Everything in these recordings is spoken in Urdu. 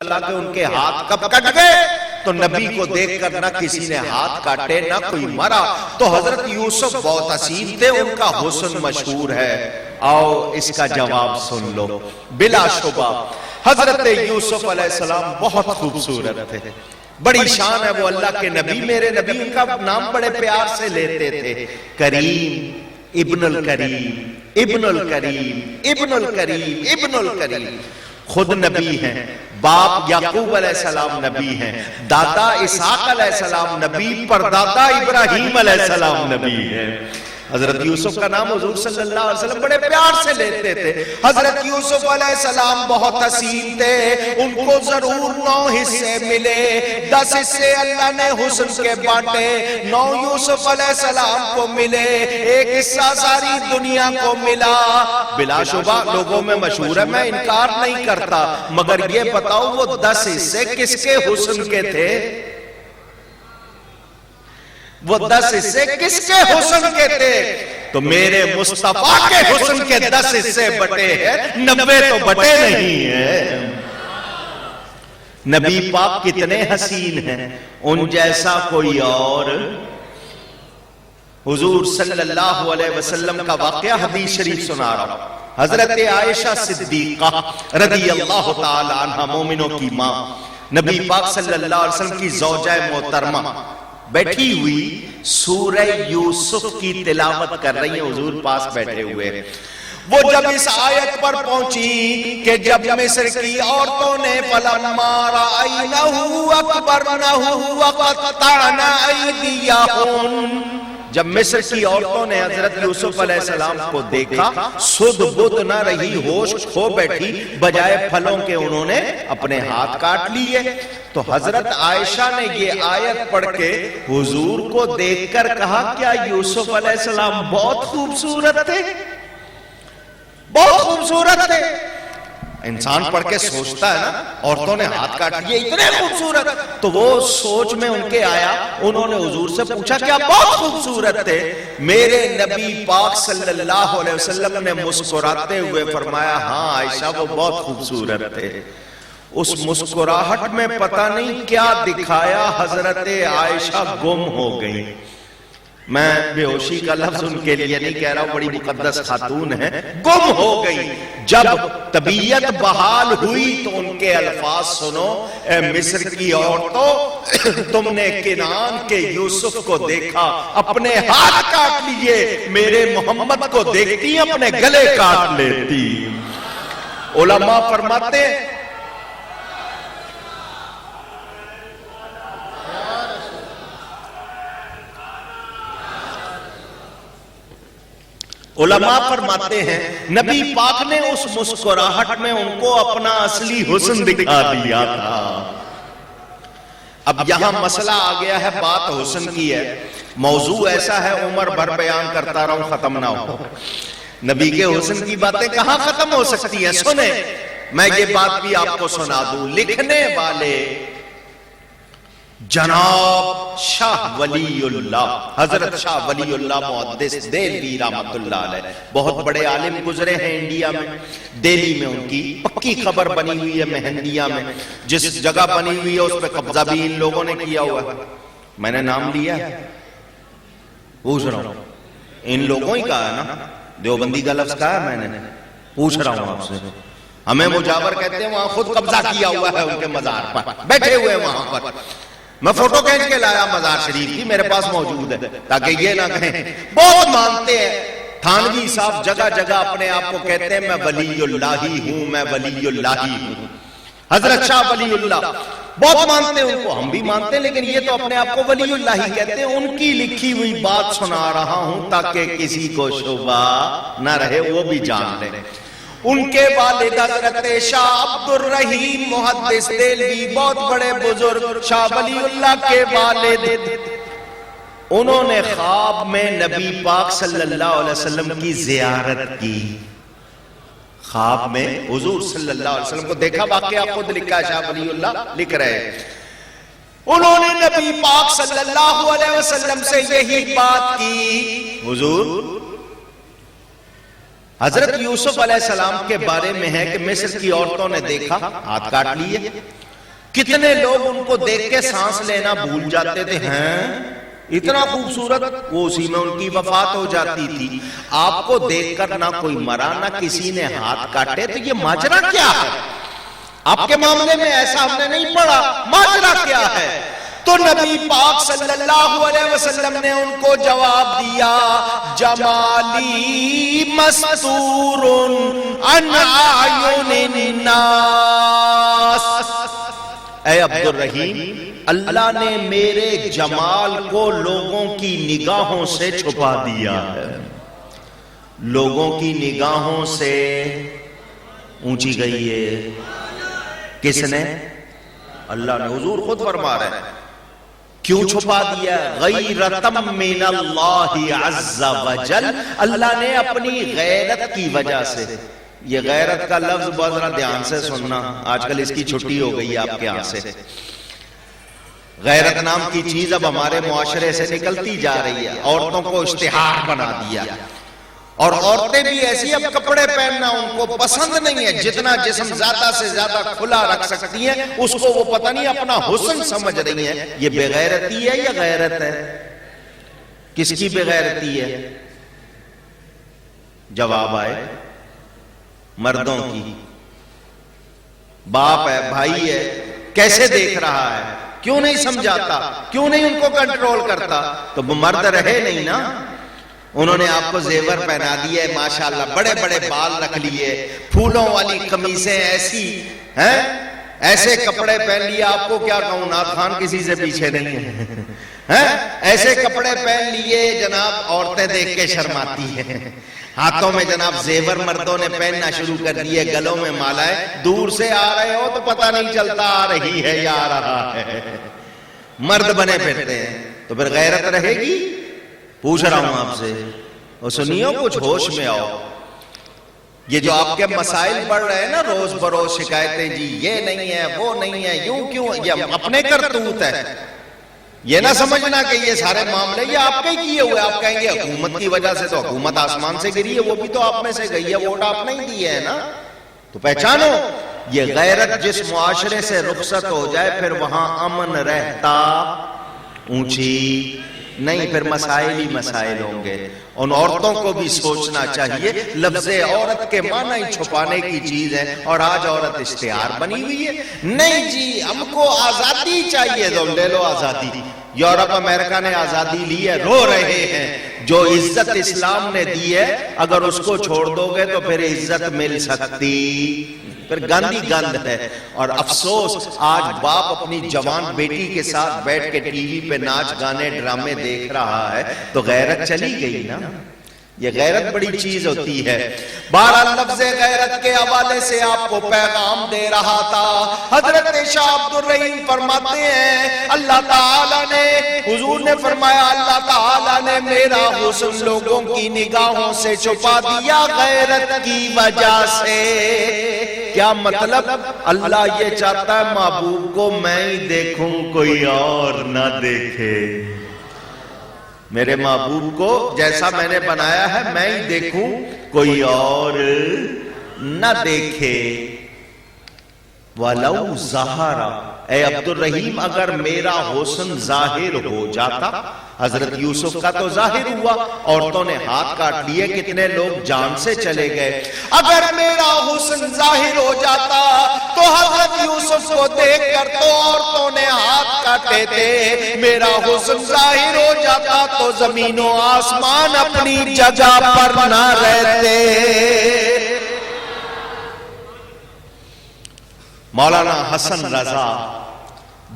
اللہ کے ان کے ہاتھ کب کٹ گئے تو نبی کو دیکھ کر نہ کسی نے ہاتھ کاٹے نہ کوئی مرا. تو حضرت یوسف بہت حسین تھے, ان کا حسن مشہور ہے. آؤ اس کا جواب سن لو. بلا شبہ حضرت یوسف علیہ السلام بہت خوبصورت تھے, بڑی شان ہے وہ اللہ کے نبی. میرے نبی ان کا نام بڑے پیار سے لیتے تھے, کریم, ابن الکریم, ابن الکریم, ابن الکریم, ابن الکریم. خود نبی ہیں, باپ یعقوب علیہ السلام نبی ہیں, دادا اسحاق علیہ السلام نبی, پردادا ابراہیم علیہ السلام نبی ہیں. حضرت یوسف کا نام حضور صلی اللہ علیہ وسلم بڑے پیار سے لیتے تھے. حضرت یوسف علیہ السلام بہت حسین تھے, ان کو ضرور 9 حصے ملے. 10 حصے اللہ نے حسن کے بانٹے, 9 یوسف علیہ السلام کو ملے, 1 حصہ ساری دنیا کو ملا. بلا شبہ لوگوں میں مشہور ہے, میں انکار نہیں کرتا, مگر یہ بتاؤ وہ 10 حصے کس کے حسن کے تھے؟ وہ 10 حصے کس کے حسن کے تھے؟ تو میرے مصطفیٰ کے حسن کے 10 حصے بٹے ہیں, 90 تو بٹے نہیں ہیں. نبی پاک کتنے حسین ہیں, ان جیسا کوئی اور. حضور صلی اللہ علیہ وسلم کا واقعہ حدیث شریف سنا رہا ہوں. حضرت عائشہ صدیقہ رضی اللہ تعالی عنہ, مومنوں کی ماں, نبی پاک صلی اللہ علیہ وسلم کی زوجہ محترمہ, بیٹھی ہوئی سورہ یوسف کی تلاوت کر رہی ہیں, حضور پاس بیٹھے ہوئے. وہ جب اس آیت پر پہنچی کہ جب مصر کی عورتوں نے فَلَمَّا رَأَيْنَهُ أَكْبَرْنَهُ وَقَطَّعْنَ أَيْدِيَهُنَّ, جب مصر کی عورتوں نے حضرت یوسف علیہ السلام کو دیکھا, سدھ بدھ نہ رہی, ہوش کھو بیٹھی, بجائے پھلوں کے انہوں نے اپنے ہاتھ کاٹ لیے. تو حضرت عائشہ نے یہ آیت پڑھ کے حضور کو دیکھ کر کہا, کیا یوسف علیہ السلام بہت خوبصورت تھے, بہت خوبصورت تھے. انسان پڑھ کے سوچتا ہے نا, عورتوں نے ہاتھ کاٹ لیے, اتنے خوبصورت. تو وہ سوچ میں ان کے آیا, انہوں نے حضور سے پوچھا کیا بہت خوبصورت تھے؟ میرے نبی پاک صلی اللہ علیہ وسلم نے مسکراتے ہوئے فرمایا, ہاں عائشہ وہ بہت خوبصورت تھے. اس مسکراہٹ میں پتہ نہیں کیا دکھایا, حضرت عائشہ گم ہو گئی. میں بے ہوشی کا لفظ ان کے لیے نہیں کہہ رہا ہوں, بڑی مقدس خاتون ہے, گم ہو گئی. جب طبیعت بحال ہوئی تو ان کے الفاظ سنو, اے مصر کی عورتوں, تم نے کنعان کے یوسف کو دیکھا, اپنے ہاتھ کاٹ لیے, میرے محمد کو دیکھتی اپنے گلے کاٹ لیتی. علماء فرماتے ہیں نبی پاک نے اس مسکراہٹ میں ان کو اپنا اصلی حسن دکھا دیا تھا. اب یہاں مسئلہ آ گیا ہے, بات حسن کی ہے, موضوع ایسا ہے عمر بھر بیان کرتا رہوں ختم نہ ہو. نبی کے حسن کی باتیں کہاں ختم ہو سکتی ہیں؟ سنیں, میں یہ بات بھی آپ کو سنا دوں. لکھنے والے جناب شاہ ولی اللہ, حضرت شاہ ولی اللہ محدث دہلوی رحمت اللہ علیہ, بہت بڑے عالم گزرے ہیں انڈیا میں. دہلی میں ان کی پکی خبر بنی ہوئی ہے, مہندیہ میں جس جگہ بنی ہوئی ہے اس پہ قبضہ بھی ان لوگوں نے کیا ہوا ہے. میں نے نام لیا, پوچھ رہا ہوں, ان لوگوں ہی کہا ہے نا, دیوبندی کا لفظ کہا ہے میں نے, پوچھ رہا ہوں آپ سے. ہمیں مجاور کہتے ہیں, وہاں خود قبضہ کیا ہوا ہے ان کے مزار پر, بیٹھے ہوئے وہاں پر. میں فوٹو کھینچ کے لایا مزار شریف کی, میرے پاس موجود ہے, تاکہ یہ نہ کہیں. بہت مانتے ہیں تھانوی صاحب, جگہ جگہ اپنے آپ کو کہتے ہیں میں ولی اللہ ہی ہوں, میں ولی اللہ ہی ہوں. حضرت شاہ ولی اللہ بہت مانتے ہیں, ان کو ہم بھی مانتے ہیں, لیکن یہ تو اپنے آپ کو ولی اللہ ہی کہتے ہیں. ان کی لکھی ہوئی بات سنا رہا ہوں تاکہ کسی کو شبہ نہ رہے, وہ بھی جان لیں. ان کے والد حضرت شاہ عبد الرحیم محدث دہلوی, بہت بڑے بزرگ, شاہ ولی اللہ کے والد, انہوں نے خواب میں نبی پاک صلی اللہ علیہ وسلم کی زیارت کی. خواب میں حضور صلی اللہ علیہ وسلم کو دیکھا, واقعہ خود لکھا ہے, شاہ ولی اللہ لکھ رہے ہیں. انہوں نے نبی پاک صلی اللہ علیہ وسلم سے یہی بات کی, حضور حضرت یوسف علیہ السلام کے بارے میں ہے کہ مصر کی عورتوں نے دیکھا, ہاتھ کاٹ لیے, کتنے لوگ ان کو دیکھ کے سانس لینا بھول جاتے تھے، ہیں اتنا خوبصورت، وہ اسی میں ان کی وفات ہو جاتی تھی۔ آپ کو دیکھ کر نہ کوئی مرا نہ کسی نے ہاتھ کاٹے، تو یہ ماجرا کیا ہے؟ آپ کے معاملے میں ایسا ہم نے نہیں پڑھا، ماجرا کیا ہے؟ تو نبی پاک صلی اللہ علیہ وسلم نے ان کو جواب دیا، جمالی مستور عن اعین الناس، اے عبد الرحیم، اللہ نے میرے جمال کو لوگوں کی نگاہوں سے چھپا دیا ہے۔ لوگوں کی نگاہوں سے اونچی گئی ہے، کس نے؟ اللہ نے۔ حضور خود فرما رہے ہیں کیوں چھپا دیا؟ غیرتم من اللہ عز وجل، اللہ نے اپنی غیرت کی وجہ سے۔ یہ غیرت کا لفظ بہت ذرا دھیان سے سننا، آج کل اس کی چھٹی ہو گئی آپ کے ہاں سے۔ غیرت نام کی چیز اب ہمارے معاشرے سے نکلتی جا رہی ہے، عورتوں کو اشتہار بنا دیا، اور عورتیں بھی ایسی اب کپڑے پہننا ان کو پسند نہیں ہے، جتنا جسم زیادہ سے زیادہ کھلا رکھ سکتی ہیں اس کو وہ پتہ نہیں اپنا حسن سمجھ رہی ہیں۔ یہ بے غیرتی ہے یا غیرت ہے؟ کس کی بے غیرتی ہے؟ جواب آئے مردوں کی۔ باپ ہے، بھائی ہے، کیسے دیکھ رہا ہے، کیوں نہیں سمجھاتا، کیوں نہیں ان کو کنٹرول کرتا؟ تو وہ مرد رہے نہیں نا۔ انہوں نے آپ کو زیور پہنا دیے، ماشاءاللہ بڑے بڑے بال رکھ لیے، پھولوں والی قمیصیں ایسی ہیں، ایسے کپڑے پہن لیے، آپ کو کیا کہوں، نعت خان کسی سے پیچھے نہیں ہے، ایسے کپڑے پہن لیے جناب، عورتیں دیکھ کے شرماتی ہیں۔ ہاتھوں میں جناب زیور مردوں نے پہننا شروع کر دیے، گلوں میں مالائیں، دور سے آ رہے ہو تو پتہ نہیں چلتا آ رہی ہے یا آ رہا ہے، مرد بنے پھرتے ہیں۔ تو پھر غیرت رہے گی؟ پوچھ رہا ہوں آپ سے، اور سنیو کچھ ہوش میں آؤ۔ یہ جو آپ کے مسائل بڑھ رہے ہیں نا روز بروز، شکایتیں، جی یہ نہیں ہے وہ نہیں ہے، یوں کیوں، یہ اپنے کرتوت ہے۔ یہ نہ سمجھنا کہ یہ سارے معاملے یہ آپ کے کیے ہوئے، آپ کہیں گے حکومت کی وجہ سے، تو حکومت آسمان سے گری ہے، وہ بھی تو آپ میں سے گئی ہے، ووٹ آپ نہیں دیے ہے نا۔ تو پہچانو، یہ غیرت جس معاشرے سے رخصت ہو جائے پھر وہاں امن رہتا اونچی نہیں، پھر مسائل ہی مسائل ہوں گے۔ ان عورتوں کو بھی سوچنا چاہیے، لفظ عورت کے معنی چھپانے کی چیز ہے، اور آج عورت اشتہار بنی ہوئی ہے۔ نہیں جی ہم کو آزادی چاہیے، تو لے لو آزادی۔ یورپ امریکہ نے آزادی لی ہے، رو رہے ہیں۔ جو عزت اسلام نے دی ہے اگر اس کو چھوڑ دو گے تو پھر عزت مل سکتی، پھر گندی گند ہے۔ اور افسوس آج باپ اپنی جوان بیٹی کے ساتھ بیٹھ کے ٹی وی پہ ناچ گانے ڈرامے دیکھ رہا ہے، تو غیرت چلی گئی نا۔ یہ غیرت بڑی چیز ہوتی ہے۔ بہرحال لفظ غیرت کے حوالے سے آپ کو پیغام دے رہا تھا۔ حضرت شاہ عبد الرحیم فرماتے ہیں اللہ تعالیٰ نے، حضور نے فرمایا اللہ تعالیٰ نے میرا حسن لوگوں کی نگاہوں سے چھپا دیا غیرت کی وجہ سے۔ کیا مطلب؟ اللہ یہ چاہتا ہے محبوب کو میں ہی دیکھوں، کوئی اور نہ دیکھے۔ میرے محبوب کو جیسا میں نے بنایا ہے میں ہی دیکھوں، کوئی اور نہ دیکھے۔ وَلَوْ ظَهَرَ، اے عبد الرحیم اگر میرا حسن ظاہر ہو جاتا، حضرت یوسف کا تو ظاہر ہوا، عورتوں نے ہاتھ کاٹ لیے، کتنے لوگ جان سے چلے گئے۔ اگر میرا حسن ظاہر ہو جاتا تو حضرت یوسف کو دیکھ کر تو عورتوں نے ہاتھ کاٹے تھے۔ میرا حسن ظاہر ہو جاتا تو زمین و آسمان اپنی جگہ پر نہ رہتے۔ مولانا حسن رضا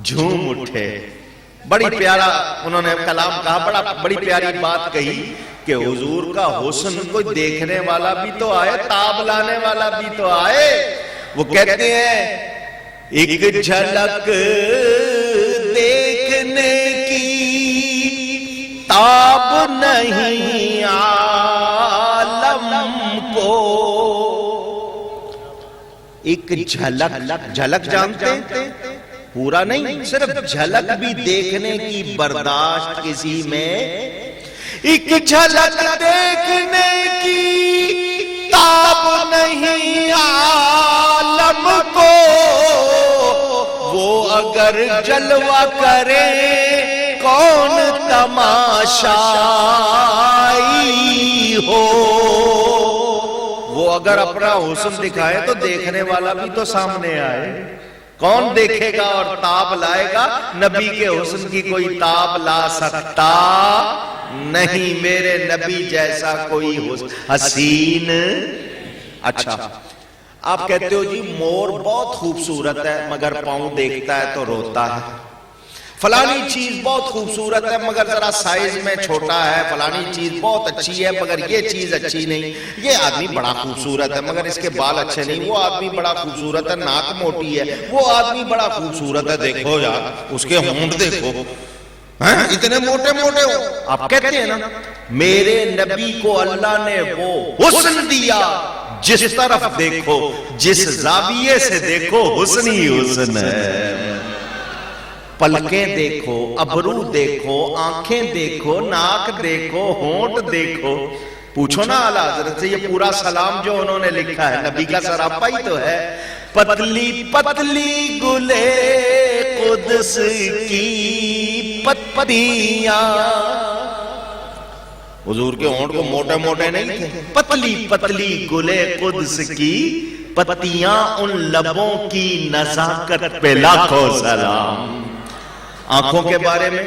جھوم اٹھے، بڑی پیارا انہوں نے کلام کہا، بڑی پیاری بات کہی کہ حضور کا حسن کوئی دیکھنے والا بھی تو آئے، تاب لانے والا بھی تو آئے۔ وہ کہتے ہیں ایک جھلک دیکھنے کی تاب نہیں عالم کو، ایک جھلک، جھلک جانتے ہیں پورا نہیں، صرف جھلک بھی دیکھنے کی برداشت کسی میں، ایک جھلک دیکھنے کی تاب نہیں عالم کو، وہ اگر جلوہ کرے کون تماشائی ہو، وہ اگر اپنا حسن دکھائے تو دیکھنے والا بھی تو سامنے آئے. کون دیکھے گا اور تاب لائے گا؟ نبی کے حسن کی کوئی تاب لا سکتا نہیں. میرے نبی جیسا کوئی حسین. اچھا آپ کہتے ہو جی مور بہت خوبصورت ہے مگر پاؤں دیکھتا ہے تو روتا ہے، فلانی چیز بہت خوبصورت ہے مگر ذرا سائز میں چھوٹا ہے، فلانی چیز بہت اچھی ہے مگر یہ چیز اچھی نہیں، یہ آدمی بڑا خوبصورت ہے مگر اس کے بال اچھے نہیں، وہ آدمی بڑا خوبصورت ہے ناک موٹی ہے، وہ آدمی بڑا خوبصورت ہے دیکھو یار اس کے ہونٹ دیکھو اتنے موٹے موٹے ہو. آپ کہتے ہیں نا میرے نبی کو اللہ نے وہ حسن دیا جس طرف دیکھو جس زاویے سے دیکھو حسن ہی حسن ہے. پلکیں دیکھو، ابرو دیکھو، آنکھیں دیکھو، ناک دیکھو، ہونٹ دیکھو. پوچھو نا اعلیٰ حضرت سے یہ پورا سلام جو انہوں نے لکھا ہے نبی کا سراپا ہی تو ہے. پتلی پتلی گلے قدس کی پتیاں، حضور کے ہونٹ کو موٹے موٹے نہیں تھے، پتلی پتلی گلے قدس کی پتیاں، ان لبوں کی نزاکت پہ لاکھوں سلام. آنکھوں کے بارے میں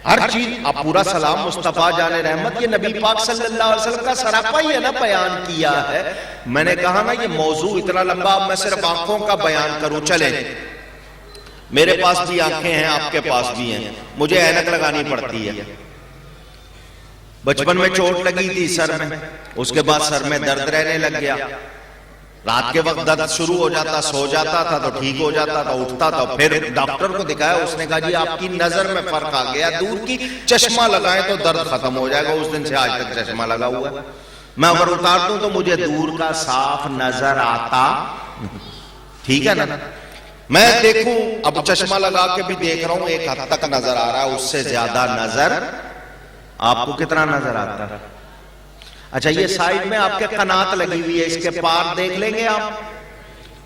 ہر چیز آپ پورا سلام مصطفیٰ جان رحمت یہ نبی پاک صلی اللہ علیہ وسلم کا سراپا ہی ہے نا بیان کیا ہے. میں نے کہا نا یہ موضوع اتنا لمبا میں صرف آنکھوں کا بیان کروں. چلیں میرے پاس بھی آنکھیں ہیں آپ کے پاس بھی ہیں، مجھے اینک لگانی پڑتی ہے. بچپن میں چوٹ لگی تھی سر میں، اس کے بعد سر میں درد رہنے لگ گیا. رات کے وقت درد شروع ہو جاتا، سو جاتا تھا تو ٹھیک ہو جاتا تھا، اٹھتا تھا. پھر ڈاکٹر کو دکھایا، اس نے کہا جی آپ کی نظر میں فرق آ گیا، دور کی چشمہ لگائیں تو درد ختم ہو جائے گا. اس دن سے آج تک چشمہ لگا ہوا ہے. میں اگر اتار دوں تو مجھے دور کا صاف نظر آتا. ٹھیک ہے نا؟ میں دیکھوں اب چشمہ لگا کے بھی دیکھ رہا ہوں ایک حد تک نظر آ رہا ہے، اس سے زیادہ نظر آپ کو کتنا نظر آتا ہے؟ اچھا یہ سائیڈ میں آپ کے قنات لگی ہوئی ہے، اس کے پار دیکھ لیں گے آپ؟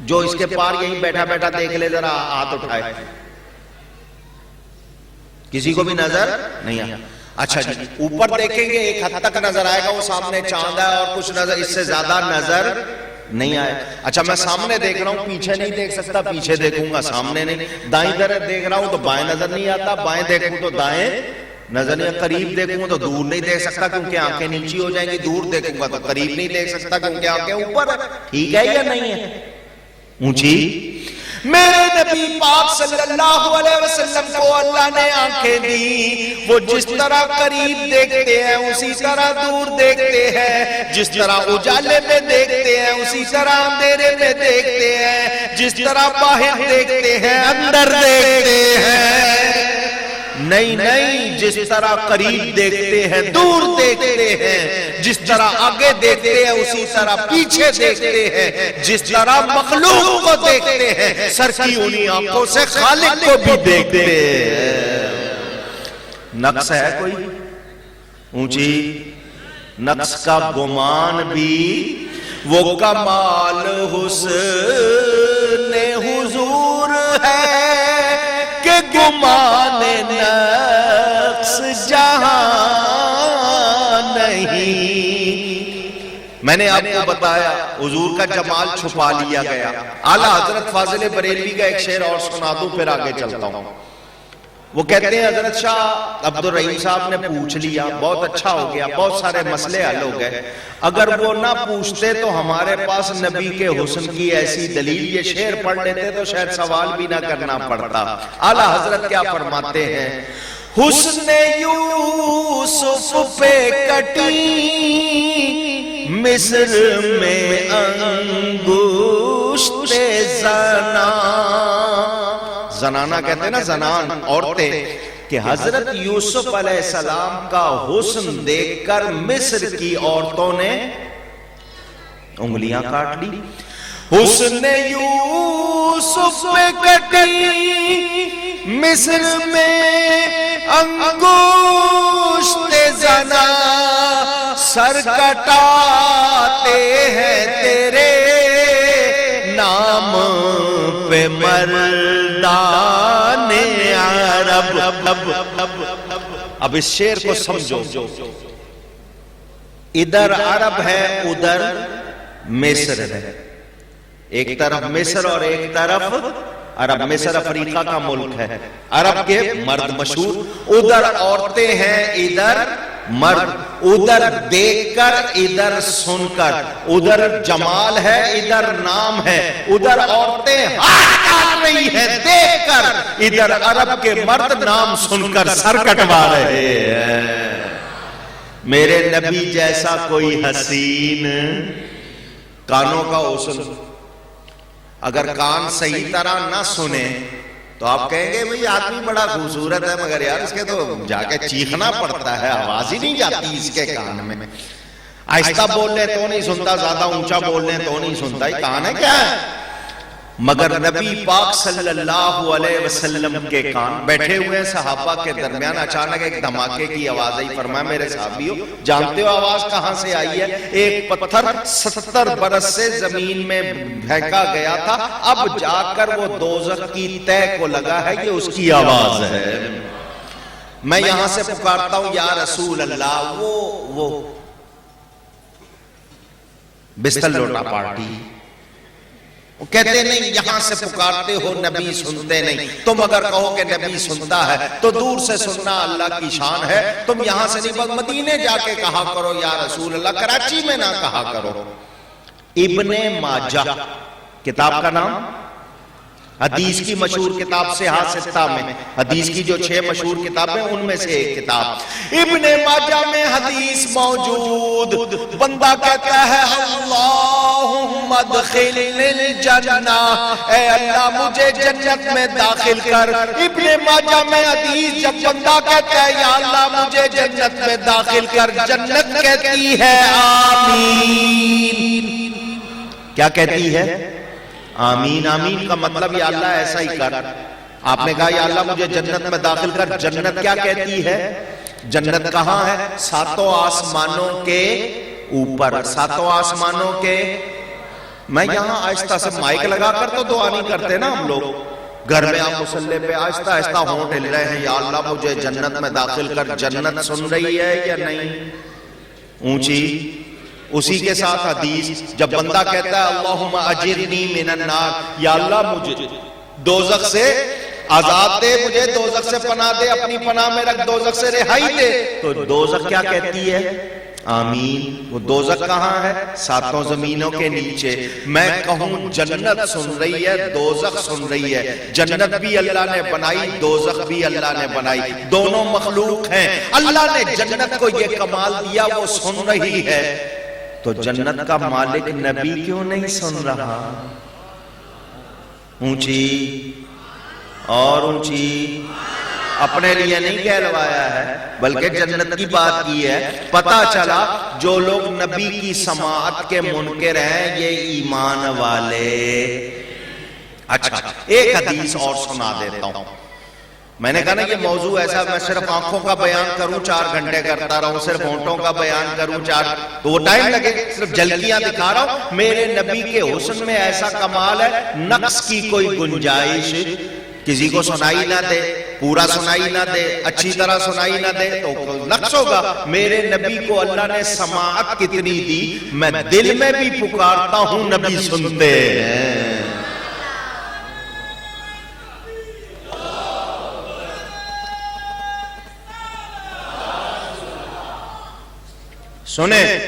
جو اس کے پار یہیں بیٹھا بیٹھا دیکھ لے ذرا ہاتھ اٹھائے. کسی کو بھی نظر نہیں آیا؟ اچھا جی اوپر دیکھیں گے ایک حد تک نظر آئے گا، وہ سامنے چاند ہے اور کچھ نظر، اس سے زیادہ نظر نہیں آئے. اچھا میں سامنے دیکھ رہا ہوں، پیچھے نہیں دیکھ سکتا، پیچھے دیکھوں گا سامنے نہیں. دائیں طرف دیکھ رہا ہوں تو بائیں نظر نہیں آتا، بائیں دیکھوں تو دائیں نظر نہیں. قریب دیکھوں تو دور نہیں دیکھ سکتا کیونکہ آنکھیں نیچی ہو جائیں گی، دور دیکھوں گا تو قریب نہیں دیکھ سکتا کیونکہ آنکھیں اوپر ہے. ٹھیک ہے یا نہیں ہے؟ اونچی. میرے نبی پاک صلی اللہ علیہ وسلم کو اللہ نے آنکھیں دی، وہ جس طرح قریب دیکھتے ہیں اسی طرح دور دیکھتے ہیں، جس طرح اجالے میں دیکھتے ہیں اسی طرح اندھیرے میں دیکھتے ہیں، جس طرح باہر دیکھتے ہیں اندر دیکھتے ہیں. نہیں نہیں، جس طرح قریب دیکھتے ہیں دور دیکھتے ہیں، جس طرح آگے دیکھتے ہیں اسی طرح پیچھے دیکھتے ہیں، جس طرح مخلوق کو دیکھتے ہیں سر کی انہی آنکھوں سے خالق کو بھی دیکھتے ہیں. نقص ہے کوئی اونچی؟ نقص کا گمان بھی وہ کمال حسن حضور ہے کہ گمان نقص جہاں نہیں. میں نے آپ کو بتایا حضور کا جمال چھپا لیا گیا. اعلیٰ حضرت فاضل بریلوی کا ایک شعر اور سنا دوں پھر آگے چلتا ہوں. وہ کہتے ہیں حضرت شاہ عبد الرحیم صاحب نے پوچھ لیا، بہت اچھا ہو گیا، بہت سارے مسئلے حل ہو گئے. اگر وہ نہ پوچھتے تو ہمارے پاس نبی کے حسن کی ایسی دلیل، یہ شعر پڑھ لیتے تو شاید سوال بھی نہ کرنا پڑتا. اعلیٰ حضرت کیا فرماتے ہیں؟ حسن یوسف پہ کٹی مصر میں انگشت زنا. زنانہ کہتے ہیں نا، زنان عورتیں، کہ حضرت یوسف علیہ السلام کا حسن دیکھ کر مصر کی عورتوں نے انگلیاں کاٹ لی. حسن یوسف پہ کٹی مصر میں انگشت زنا، سر کٹاتے ہیں تیرے نام پہ مرد بلدان عرب. اب اس شعر کو سمجھو، ادھر عرب ہے ادھر مصر ہے، ایک طرف مصر اور ایک طرف عرب. مصر افریقہ کا ملک ہے، عرب کے مرد مشہور، ادھر عورتیں ہیں ادھر مرد، ادھر دیکھ کر ادھر سن کر، ادھر جمال ہے ادھر نام ہے، ادھر عورتیں ہاتھ ڈال رہی ہیں دیکھ کر، ادھر عرب کے مرد نام سن کر سر کٹوا رہے ہیں. میرے نبی جیسا کوئی حسین، کانوں کا حسن. اگر کان صحیح طرح نہ سنے تو آپ کہیں گے بھئی آدمی بڑا خوبصورت ہے، مگر یار اس کے تو جا کے چیخنا پڑتا ہے، آواز ہی نہیں جاتی اس کے کان میں. آہستہ بول لے تو نہیں سنتا، زیادہ اونچا بول لے تو نہیں سنتا. یہ کان ہے کیا ہے؟ مگر نبی پاک صلی اللہ علیہ وسلم کے کان، بیٹھے ہوئے صحابہ کے درمیان اچانک ایک دھماکے کی آواز آئی. فرمایا میرے صحابیوں جانتے ہو آواز کہاں سے آئی ہے؟ ایک پتھر 70 برس سے زمین میں پھینکا گیا تھا، اب جا کر وہ دوزخ کی تہ کو لگا ہے، یہ اس کی آواز ہے. میں یہاں سے پکارتا ہوں یا رسول اللہ. وہ بستر لوٹا پارٹی وہ کہتے نہیں یہاں سے پکارتے ہو نبی سنتے نہیں. تم اگر کہو کہ نبی سنتا ہے تو دور سے سننا اللہ کی شان ہے. تم یہاں سے نہیں بس مدینے جا کے کہا کرو یا رسول اللہ، کراچی میں نہ کہا کرو. ابن ماجہ کتاب کا نام، حدیث کی مشہور کتاب سیاہ ستہ میں، حدیث کی جو 6 مشہور کتابیں ان میں سے ایک کتاب ابن ماجہ میں حدیث موجود. بندہ کہتا ہے اللہم ادخلنی الجنہ، اے اللہ مجھے جنت میں داخل کر. ابن ماجہ میں حدیث جب بندہ کہتا ہے یا اللہ مجھے جنت میں داخل کر، جنت کہتی ہے آمین. کیا کہتی ہے؟ آمین. آمین کا مطلب یا اللہ ایسا ہی کر. آپ نے کہا یا اللہ مجھے جنت میں داخل کر، جنت کیا کہتی ہے؟ جنت کہاں ہے؟ 7 آسمانوں کے اوپر، 7 آسمانوں کے. میں یہاں آہستہ سے مائک لگا کر تو دعا نہیں کرتے نا ہم لوگ، گھر میں آپ مصلی پہ آہستہ آہستہ ہونٹ ہل رہے ہیں یا اللہ مجھے جنت میں داخل کر. جنت سن رہی ہے یا نہیں؟ اونچی. اسی کے ساتھ حدیث جب بندہ کہتا ہے اللہم اجرنی من النار، یا اللہ مجھے دوزخ سے آزاد دے، مجھے دوزخ سے پناہ دے، اپنی پناہ میں رکھ، دوزخ سے رہائی دے، تو دوزخ کیا کہتی ہے؟ آمین. وہ دوزخ کہاں ہے؟ 7 زمینوں کے نیچے. میں کہوں جنت سن رہی ہے، دوزخ سن رہی ہے. جنت بھی اللہ نے بنائی، دوزخ بھی اللہ نے بنائی، دونوں مخلوق ہیں. اللہ نے جنت کو یہ کمال دیا وہ سن رہی ہے، تو جنت کا مالک نبی کیوں نہیں سن رہا؟ اونچی اور اونچی. اپنے لیے نہیں کہلوایا ہے بلکہ جنت کی بات کی ہے. پتا چلا جو لوگ نبی کی سماعت کے منکر ہیں یہ ایمان والے. اچھا ایک حدیث اور سنا دیتا ہوں. میں نے کہا نا یہ موضوع ایسا میں صرف آنکھوں کا بیان کروں 4 گھنٹے کرتا رہوں، صرف ہونٹوں کا بیان کروں 4 تو وہ ٹائم لگے. صرف جھلکیاں دکھا رہا ہوں. میرے نبی کے حسن میں ایسا کمال ہے نقص کی کوئی گنجائش کسی کو سنائی نہ دے، پورا سنائی نہ دے، اچھی طرح سنائی نہ دے تو نقص ہوگا. میرے نبی کو اللہ نے سماعت کتنی دی، میں دل میں بھی پکارتا ہوں نبی سنتے ہیں. سنیں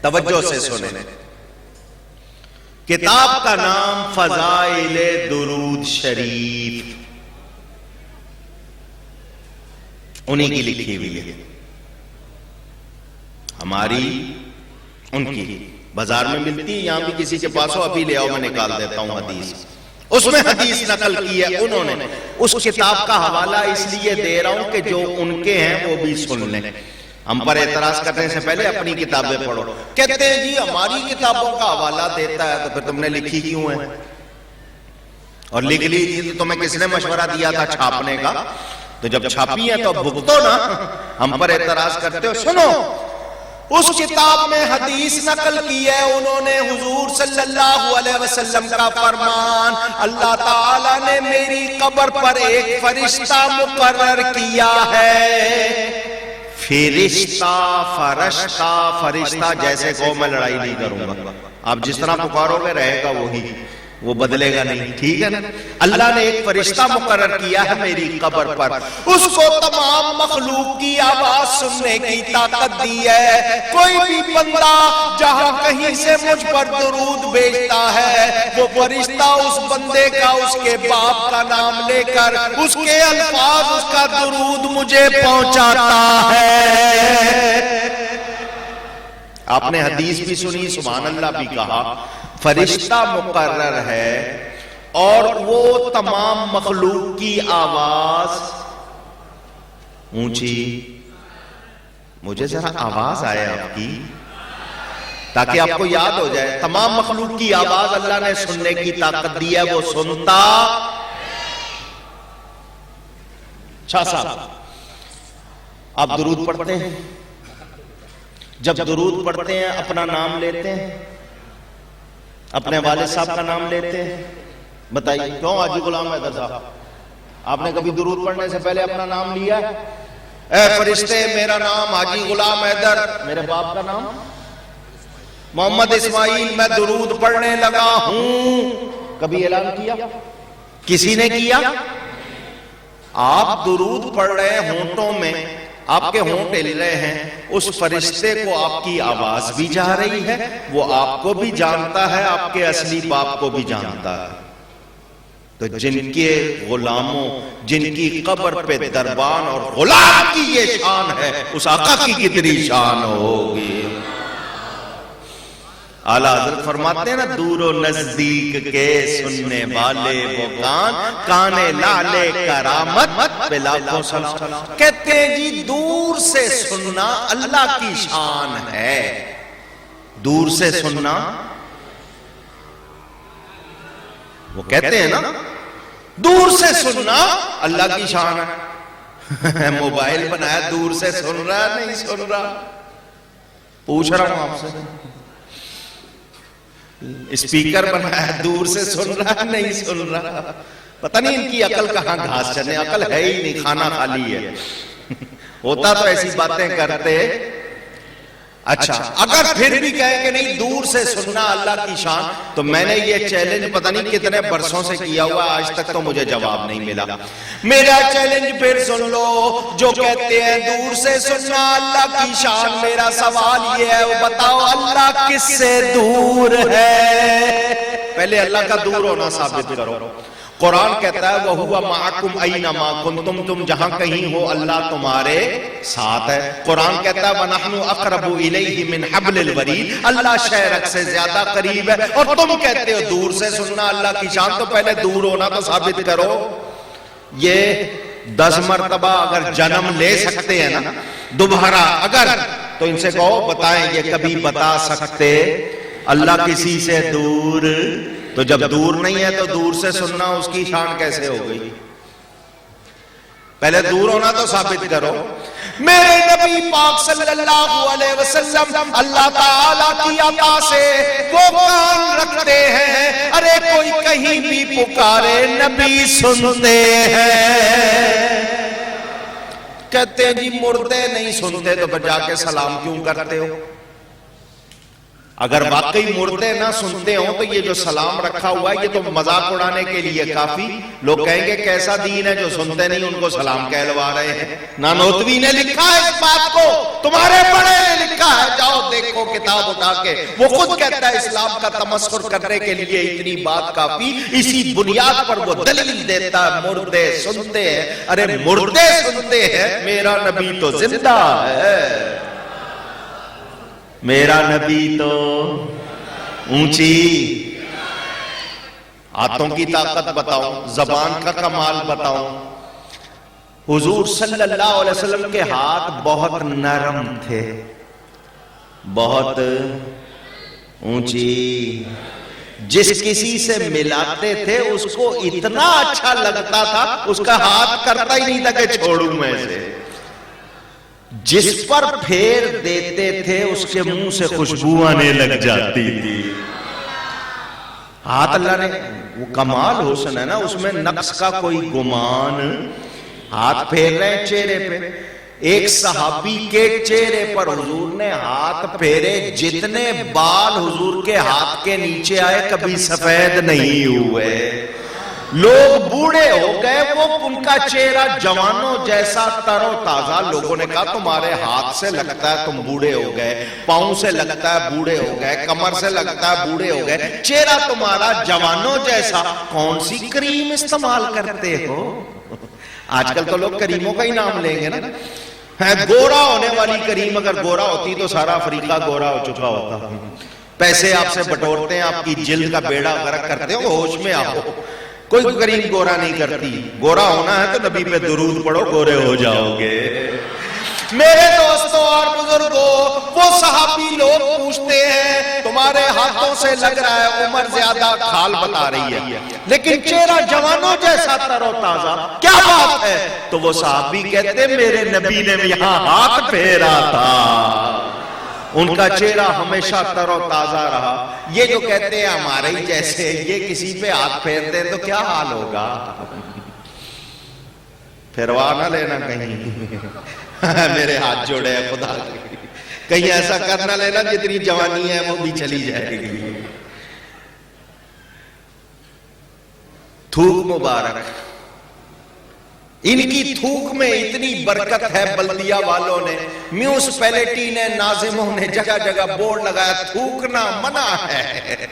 توجہ سے سنیں. کتاب کا نام فضائل درود شریف، انہی کی لکھی ہوئی ہے، ہماری ان کی بازار میں ملتی ہے، یہاں بھی کسی کے پاس ہو ابھی لے آؤ میں نکال دیتا ہوں حدیث. اس میں حدیث نقل کی ہے انہوں نے. اس کتاب کا حوالہ اس لیے دے رہا ہوں کہ جو ان کے ہیں وہ بھی سن لیں. ہم پر اعتراض کرنے سے پہلے اپنی کتابیں پڑھو. کہتے ہیں جی ہماری کتابوں کا حوالہ دیتا ہے تو پھر تم نے لکھی کیوں ہے؟ اور لکھ لی تھی تو تمہیں کس نے مشورہ دیا تھا چھاپنے کا؟ تو جب چھاپی ہے تو بھگتو نا. ہم پر اعتراض کرتے ہو. سنو اس کتاب میں حدیث نقل کی ہے انہوں نے حضور صلی اللہ علیہ وسلم کا فرمان، اللہ تعالیٰ نے میری قبر پر ایک فرشتہ مقرر کیا ہے۔ فرشتہ جیسے کو میں لڑائی نہیں کروں گا، آپ جس طرح پکارو گے رہے گا وہی، وہ بدلے گا نہیں، ٹھیک ہے نا؟ اللہ نے ایک فرشتہ مقرر کیا ہے میری قبر پر، اس کو تمام مخلوق کی آواز سننے کی طاقت دی ہے۔ کوئی بھی بندہ جہاں کہیں سے مجھ پر درود بھیجتا ہے، وہ فرشتہ اس بندے کا، اس کے باپ کا نام لے کر اس کے الفاظ، اس کا درود مجھے پہنچاتا ہے۔ آپ نے حدیث بھی سنی، سبحان اللہ بھی کہا، فرشتہ مقرر ہے اور وہ تمام مخلوق کی آواز اونچی، مجھے ذرا آواز آئے آپ کی تاکہ آپ کو یاد ہو جائے، تمام مخلوق کی آواز اللہ نے سننے کی طاقت دی ہے، وہ سنتا۔ شاہ صاحب آپ درود پڑھتے ہیں؟ جب درود پڑھتے ہیں اپنا نام لیتے ہیں، اپنے والد صاحب کا نام لیتے ہیں؟ بتائیے کیوں حاجی غلام حیدر صاحب، آپ نے کبھی درود پڑھنے سے پہلے اپنا نام لیا؟ اے فرشتے میرا نام حاجی غلام حیدر، میرے باپ کا نام محمد اسماعیل، میں درود پڑھنے لگا ہوں، کبھی اعلان کیا؟ کسی نے کیا؟ آپ درود پڑھ رہے ہیں، ہونٹوں میں آپ کے ہونٹ ہل رہے ہیں، اس فرشتے کو آپ کی آواز بھی جا رہی ہے، وہ آپ کو بھی جانتا ہے، آپ کے اصلی باپ کو بھی جانتا ہے۔ تو جن کے غلاموں، جن کی قبر پہ دربان اور غلام کی یہ شان ہے، اس آقا کی کتنی شان ہوگی۔ اعلیٰ حضرت فرماتے ہیں نا، دور و نزدیک کے سننے والے وہ کان لالے کرامت پہ لاکھوں سلام۔ کہتے ہیں جی دور سے سننا اللہ کی شان ہے، دور سے سننا، وہ کہتے ہیں نا دور سے سننا اللہ کی شان ہے۔ موبائل بنایا دور سے سن رہا ہے نہیں سن رہا؟ پوچھ رہا ہوں آپ سے، اسپیکر بنایا دور سے سن رہا نہیں سن رہا؟ پتہ نہیں ان کی عقل کہاں گھاس چنے، عقل ہے ہی نہیں، کھانا خالی ہے۔ ہوتا تو ایسی باتیں کرتے۔ اچھا اگر پھر بھی کہے کہ نہیں دور سے سننا اللہ کی شان، تو میں نے یہ چیلنج پتہ نہیں کتنے برسوں سے کیا ہوا، آج تک تو مجھے جواب نہیں ملا۔ میرا چیلنج پھر سن لو، جو کہتے ہیں دور سے سننا اللہ کی شان، میرا سوال یہ ہے وہ بتاؤ اللہ کس سے دور ہے؟ پہلے اللہ کا دور ہونا ثابت کرو۔ قرآن کہتا ہے وَهُوَ مَعَكُمْ أَيْنَمَا كُنْتُمْ، تم جہاں کہیں ہو اللہ تمہارے ساتھ ہے۔ قرآن کہتا ہے وَنَحْنُ أَقْرَبُ إِلَيْهِ مِنْ حَبْلِ الْوَرِيدِ، اللہ شہرک سے زیادہ قریب ہے، اور تم کہتے ہو دور سے سننا اللہ کی شان، تو پہلے دور ہونا تو ثابت کرو۔ یہ 10 مرتبہ اگر جنم لے سکتے ہیں نا دوبارہ اگر، تو ان سے کہو بتائیں یہ کبھی بتا سکتے اللہ کسی سے دور؟ تو جب دور نہیں ہے تو دور سے سننا اس کی شان کیسے ہو گئی؟ پہلے دور ہونا تو ثابت کرو۔ میرے نبی پاک صلی اللہ علیہ وسلم اللہ تعالیٰ کی عطا سے وہ کان رکھتے ہیں، ارے کوئی کہیں بھی پکارے نبی سنتے ہیں۔ کہتے ہیں جی مردے نہیں سنتے تو بجا کے سلام کیوں کرتے ہو؟ اگر واقعی مردے نہ سنتے ہوں تو یہ جو سلام رکھا ہوا ہے یہ تو مذاق اڑانے کے لیے کافی، لوگ کہیں گے کیسا دین ہے جو سنتے نہیں ان کو سلام کہلوا رہے ہیں۔ نانوتوی نے لکھا ہے اس بات کو، تمہارے بڑے نے لکھا ہے، جاؤ دیکھو کتاب اٹھا کے، وہ خود کہتا ہے اسلام کا تمسخر کرنے کے لیے اتنی بات کافی، اسی بنیاد پر وہ دلیل دیتا ہے مردے سنتے ہیں۔ ارے مردے سنتے ہیں، میرا نبی تو زندہ ہے، میرا نبی تو اونچی۔ ہاتھوں کی طاقت بتاؤ، زبان کا کمال بتاؤ۔ حضور صلی اللہ علیہ وسلم کے ہاتھ بہت نرم تھے، بہت اونچی، جس کسی سے ملاتے تھے اس کو اتنا اچھا لگتا تھا اس کا ہاتھ کرتا ہی نہیں تھا کہ چھوڑوں میں سے۔ جس پر پھیر دیتے تھے اس کے منہ سے خوشبو آنے لگ جاتی تھی. ہاتھ اللہ نے، وہ کمال حسن ہے نا اس میں، نقص کا کوئی گمان. ہاتھ پھیر رہے ہیں چہرے پہ، ایک صحابی کے چہرے پر حضور نے ہاتھ پھیرے، جتنے بال حضور کے ہاتھ کے نیچے آئے کبھی سفید نہیں ہوئے. لوگ بوڑھے ہو گئے، وہ ان کا چہرہ جوانوں جیسا تر و تازہ. لوگوں نے کہا تمہارے ہاتھ سے لگتا ہے تم بوڑھے ہو گئے، پاؤں سے لگتا ہے بوڑھے ہو گئے، کمر سے لگتا ہے بوڑھے ہو گئے، چہرہ تمہارا جوانوں جیسا، کون سی کریم استعمال کرتے ہو؟ آج کل تو لوگ کریموں کا ہی نام لیں گے نا. گورا ہونے والی کریم اگر گورا ہوتی تو سارا افریقہ گورا ہو چکا ہوتا. پیسے آپ سے بٹورتے ہیں، آپ کی جلد کا بیڑا غرق کرتے ہو، ہوش میں آؤ. کوئی کریم گورا نہیں کرتی. گورا ہونا ہے تو نبی پہ درود پڑھو، گورے ہو جاؤ گے. میرے دوستوں اور بزرگوں، وہ صحابی لوگ پوچھتے ہیں تمہارے ہاتھوں سے لگ رہا ہے عمر زیادہ، کھال بتا رہی ہے، لیکن چہرہ جوانوں جیسا تر و تازہ، کیا بات ہے؟ تو وہ صحابی کہتے میرے نبی نے یہاں ہاتھ پھیرا تھا، ان کا چہرہ ہمیشہ تر و تازہ رہا. یہ جو کہتے ہیں ہمارے ہی جیسے، یہ کسی پہ ہاتھ پھیرتے تو کیا حال ہوگا؟ پھروا نہ لینا کہیں. میرے ہاتھ جوڑے ہیں خدا کے، کہیں ایسا کر نہ لینا جتنی جوانی ہے وہ بھی چلی جائے گی. تھوک مبارک، ان کی تھوک میں اتنی برکت ہے. بلدیہ والوں نے، میونسپیلٹی نے، ناظموں نے جگہ جگہ بورڈ لگایا تھوکنا منع ہے.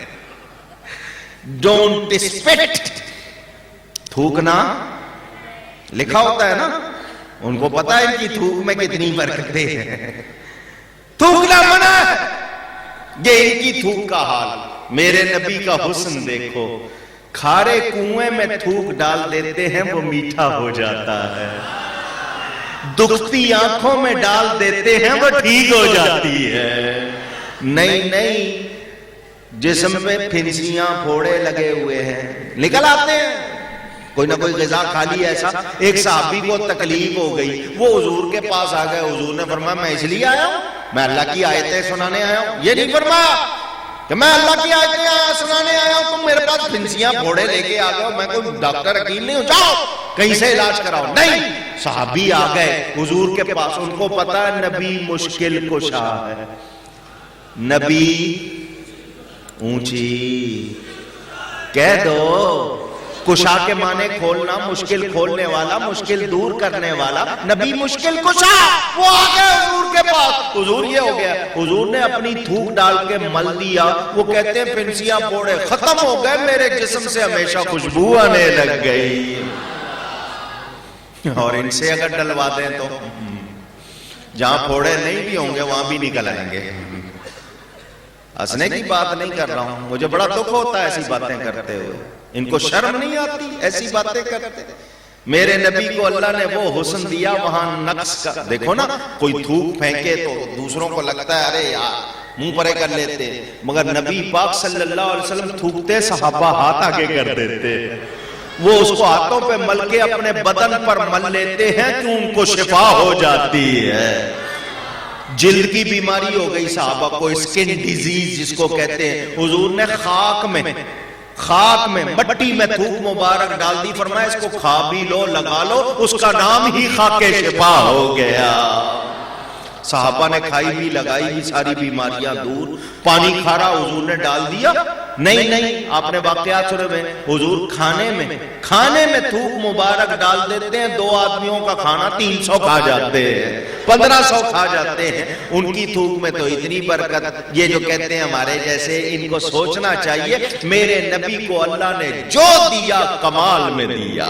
ڈونٹ اسپیٹ، تھوکنا لکھا ہوتا ہے نا. ان کو پتا ہے ان کی تھوک میں کتنی برکتیں ہیں. تھوکنا منع ہے. یہ ان کی تھوک کا حال. میرے نبی کا حسن دیکھو، کھارے کنویں میں تھوک ڈال دیتے ہیں وہ میٹھا ہو جاتا ہے، دکھتی آنکھوں میں ڈال دیتے ہیں وہ ٹھیک ہو جاتی ہے. نہیں نہیں، جسم میں پھنسیاں پھوڑے لگے ہوئے ہیں، نکل آتے ہیں. کوئی نہ کوئی غذا کھا لی. ایسا ایک صحابی کو تکلیف ہو گئی، وہ حضور کے پاس آ گئے. حضور نے فرمایا میں اس لیے آیا ہوں، میں اللہ کی آیتیں سنانے آیا ہوں. یہ نہیں فرمایا کہ میں اللہ کی آیتیں سنانے آیا ہوں، تم میرے پاس پھنسیاں پھوڑے لے کے آ گئے ہو، میں کوئی ڈاکٹر حکیم نہیں ہوں، جاؤ کہیں سے علاج کراؤ. نہیں، صحابی آ گئے حضور کے پاس. ان کو پتا ہے نبی مشکل کشا ہے. نبی اونچی کہہ دو، کشا کے معنی کھولنا، مشکل کھولنے والا، مشکل دور کرنے والا. نبی مشکل کشا. وہ آ گئے حضور کے پاس. حضور یہ ہو گیا، حضور نے اپنی تھوک ڈال کے مل دیا. وہ کہتے ہیں پھنسیاں پھوڑے ختم ہو گئے، میرے جسم سے ہمیشہ خوشبو آنے لگ گئی. اور ان سے اگر ڈلوا دیں تو جہاں پھوڑے نہیں بھی ہوں گے وہاں بھی نکل آئیں گے. ہنسنے کی بات نہیں کر رہا ہوں، مجھے بڑا دکھ ہوتا ہے ایسی باتیں کرتے ہوئے. ان کو شرم نہیں آتی ایسی باتیں کرتے. میرے نبی کو اللہ نے وہ حسن دیا، وہاں نقص کا دیکھو نا. کوئی تھوک پھینکے تو دوسروں کو لگتا ہے ارے یار منہ پرے کر لیتے، مگر نبی پاک صلی اللہ علیہ وسلم تھوکتے صحابہ ہاتھ آگے کر دیتے. وہ اس کو ہاتھوں پہ مل کے اپنے بدن پر مل لیتے ہیں کہ ان کو شفا ہو جاتی ہے. جلد کی بیماری ہو گئی صحابہ کو، اسکن ڈیزیز جس کو کہتے ہیں، حضور نے خاک میں مٹی میں تھوک مبارک ڈال دی. فرمایا اس کو کھا بھی لو، لگا لو، اس کا نام ہی خاک شفا ہو گیا. صحابہ نے کھائی بھی، لگائی بھی، ساری بیماریاں دور. پانی کھارا حضور نے ڈال دیا. نہیں، آپ نے واقعات سنے ہوئے، حضور کھانے میں تھوک مبارک ڈال دیتے ہیں. 2 آدمیوں کا کھانا 300 کھا جاتے ہیں، 1500 کھا جاتے ہیں. ان کی تھوک میں تو اتنی برکت. یہ جو کہتے ہیں ہمارے جیسے، ان کو سوچنا چاہیے میرے نبی کو اللہ نے جو دیا کمال میں دیا.